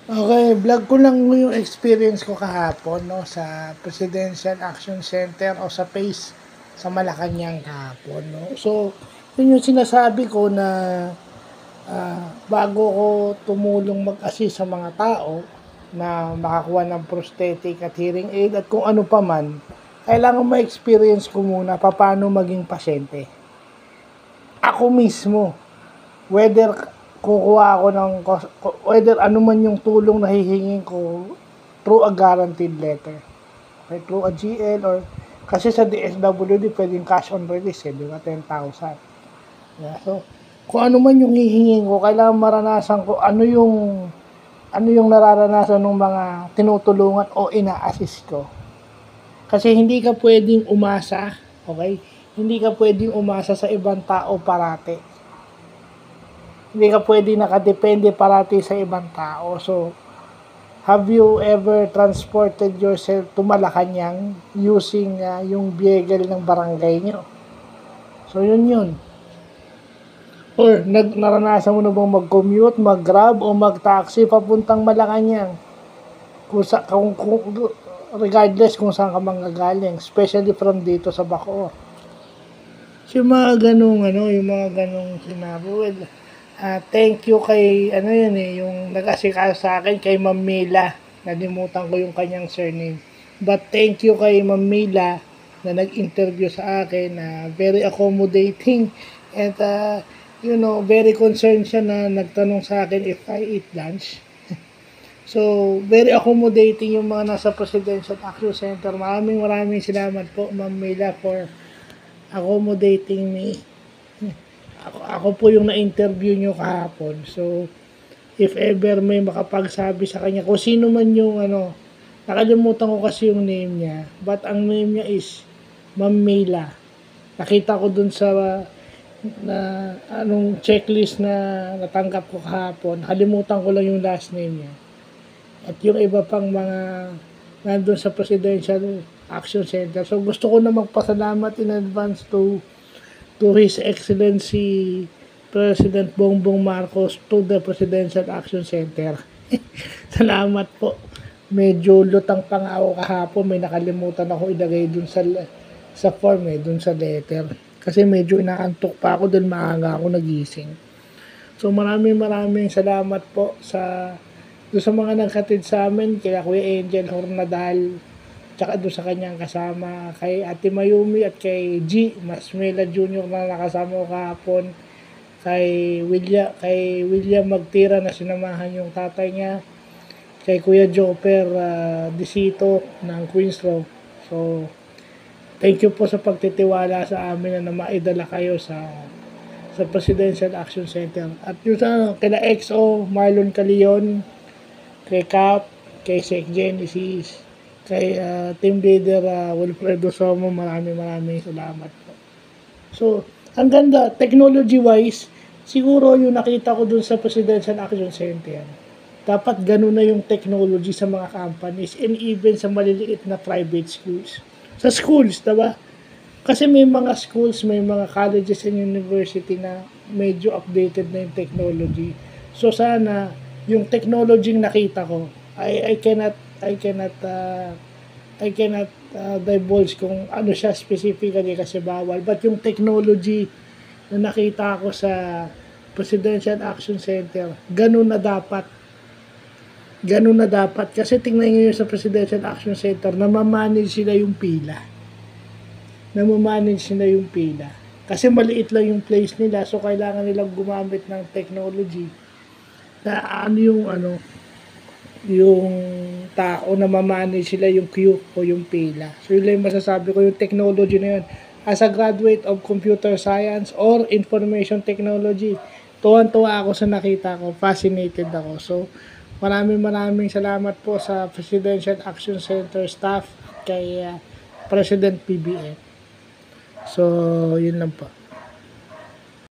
Okay, vlog ko lang yung experience ko kahapon, 'no, sa Presidential Action Center o sa PACE sa Malacanang kahapon, 'no. So, yun yung sinasabi ko na, bago ko tumulong mag-assist sa mga tao na makakuha ng prosthetic at hearing aid at kung ano pa man, kailangan ma-experience ko muna papaano maging pasyente. Ako mismo, whether kukuha ako ng whether ano man yung tulong na hihingin ko through a guaranteed letter. Okay, through a GL or kasi sa DSWD pwedeng cash on release, di ba? 10,000. Yeah, so, kung ano man yung hihingin ko, kailangan maranasan ko ano yung nararanasan ng mga tinutulungan o ina-assist ko. Kasi hindi ka pwedeng umasa, okay? Hindi ka pwedeng umasa sa ibang tao parati. Hindi ka pwedeng nakadepende parati sa ibang tao. So, have you ever transported yourself to Malacanang using yung vehicle ng barangay nyo? So, yun. Or, naranasan mo na bang mag-commute, mag-grab, o mag-taxi papuntang Malacanang? Regardless kung saan ka manggagaling, especially from dito sa Bacoor. So, yung mga ganong sinabi, well, thank you kay, yung nag-asikaso sa akin, kay Ma'am Mila. Nalimutan ko yung kanyang surname. But thank you kay Ma'am Mila na nag-interview sa akin, very accommodating, and, very concerned siya na nagtanong sa akin if I eat lunch. So, very accommodating yung mga nasa Presidential Action Center. Maraming salamat po, Ma'am Mila, for accommodating me. Ako po yung na-interview nyo kahapon. So, if ever may makapagsabi sa kanya, kung sino man yung nakalimutan ko kasi yung name niya, but ang name niya is Ma'am Mila. Nakita ko dun sa checklist na natanggap ko kahapon. Nakalimutan ko lang yung last name niya. At yung iba pang mga nandun sa Presidential Action Center. So, gusto ko na magpasalamat in advance to His Excellency President Bongbong Marcos, to the Presidential Action Center. Salamat po. Medyo lutang pa nga ako kahapon. May nakalimutan ako ilagay dun sa form, dun sa letter. Kasi medyo inaantok pa ako dahil maaga ako nagising. So, maraming salamat po doon sa mga nagkatid sa amin, kaya Kuya Angel Hornadal, tsaka doon sa kanyang kasama, kay Ate Mayumi at kay G. Masmela Jr. na nakasama ko kahapon, kay William Magtira na sinamahan yung tatay niya, kay Kuya Joper Disito ng Queens Row. So, thank you po sa pagtitiwala sa amin na maidala kayo sa Presidential Action Center. At yung kila XO, Marlon Calion, kay Cap, kay Sec Genesis, kay Team Leader Wilfredo Somo, maraming salamat po. So, ang ganda, technology-wise, siguro yung nakita ko dun sa Presidential Action Center, dapat ganun na yung technology sa mga companies and even sa maliliit na private schools. Sa schools, diba? Kasi may mga schools, may mga colleges and university na medyo updated na yung technology. So, sana, yung technology nakita ko, I cannot divulge kung ano siya specifically kasi bawal, but yung technology na nakita ko sa Presidential Action Center, ganun na dapat kasi tingnan niyo sa Presidential Action Center, namamanage sila yung pila kasi maliit lang yung place nila, so kailangan nilang gumamit ng technology na yung tao na mamanage sila yung queue o yung pila. So yun lang masasabi ko, yung technology na yun. As a graduate of computer science or information technology, tuwan-tuwa ako sa nakita ko, fascinated ako. So maraming salamat po sa Presidential Action Center staff, kay President PBM. So yun lang po.